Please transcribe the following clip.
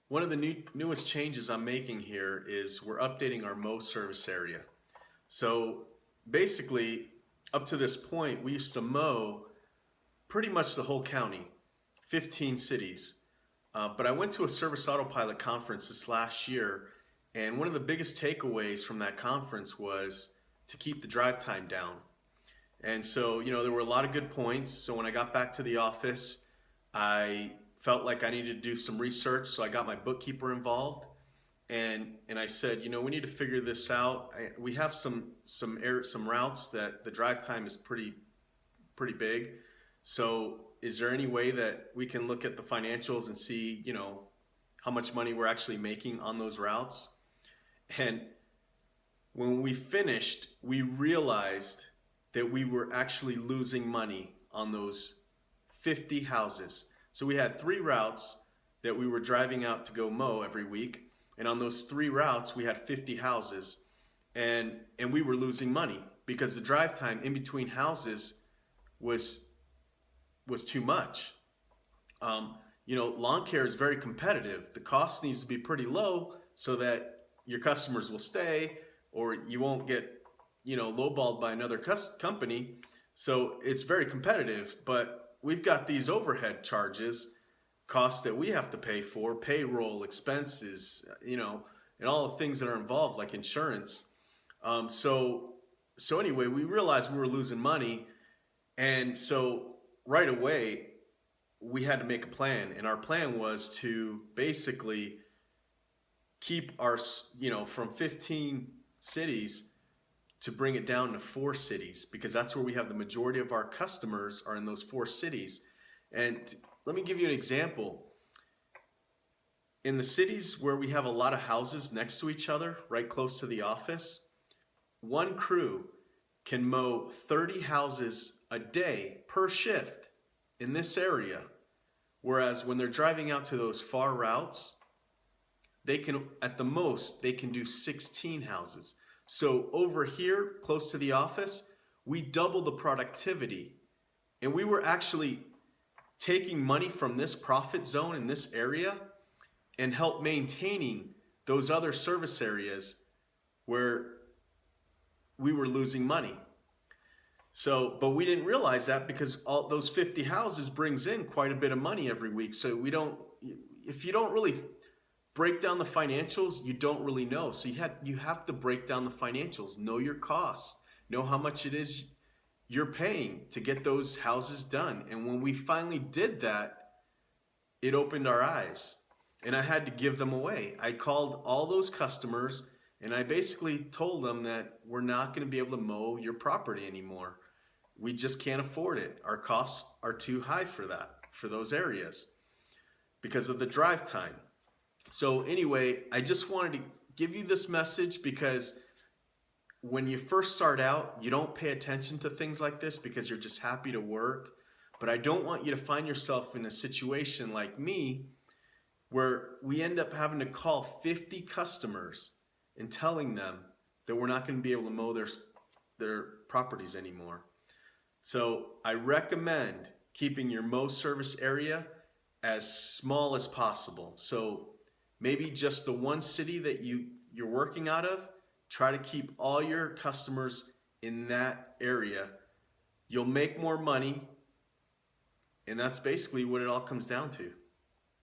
One of the newest changes I'm making here is we're updating our Mow service area. So basically, up to this point, we used to mow pretty much the whole county, 15 cities. But I went to a Service Autopilot conference this last year, and one of the biggest takeaways from that conference was to keep the drive time down. And so, there were a lot of good points. So when I got back to the office, I felt like I needed to do some research. So I got my bookkeeper involved, and I said, we need to figure this out. We have some routes that the drive time is pretty big. So is there any way that we can look at the financials and see, how much money we're actually making on those routes? And when we finished, we realized that we were actually losing money on those 50 houses. So we had 3 routes that we were driving out to go mow every week. And on those 3 routes, we had 50 houses. And we were losing money because the drive time in between houses was too much. Lawn care is very competitive. The cost needs to be pretty low so that your customers will stay, or you won't get, lowballed by another company. So it's very competitive, but we've got these overhead charges, costs that we have to pay for, payroll, expenses, and all the things that are involved, like insurance. So anyway, we realized we were losing money, and so right away we had to make a plan, and our plan was to basically keep our, from 15 cities to bring it down to 4 cities, because that's where we have the majority of our customers are in those 4 cities. And let me give you an example. In the cities where we have a lot of houses next to each other, right close to the office, one crew can mow 30 houses a day per shift in this area. Whereas when they're driving out to those far routes, they can, at the most, they can do 16 houses. So over here, close to the office, we double the productivity. And we were actually taking money from this profit zone in this area and help maintaining those other service areas where we were losing money. So, but we didn't realize that because all those 50 houses brings in quite a bit of money every week. So if you don't really break down the financials, you don't really know. So you have to break down the financials, know your costs, know how much it is you're paying to get those houses done. And when we finally did that, it opened our eyes, and I had to give them away. I called all those customers and I basically told them that we're not going to be able to mow your property anymore. We just can't afford it. Our costs are too high for that, for those areas, because of the drive time. So anyway, I just wanted to give you this message because when you first start out, you don't pay attention to things like this because you're just happy to work. But I don't want you to find yourself in a situation like me where we end up having to call 50 customers and telling them that we're not going to be able to mow their properties anymore. So I recommend keeping your mow service area as small as possible. So maybe just the one city that you're working out of, try to keep all your customers in that area. You'll make more money, and that's basically what it all comes down to.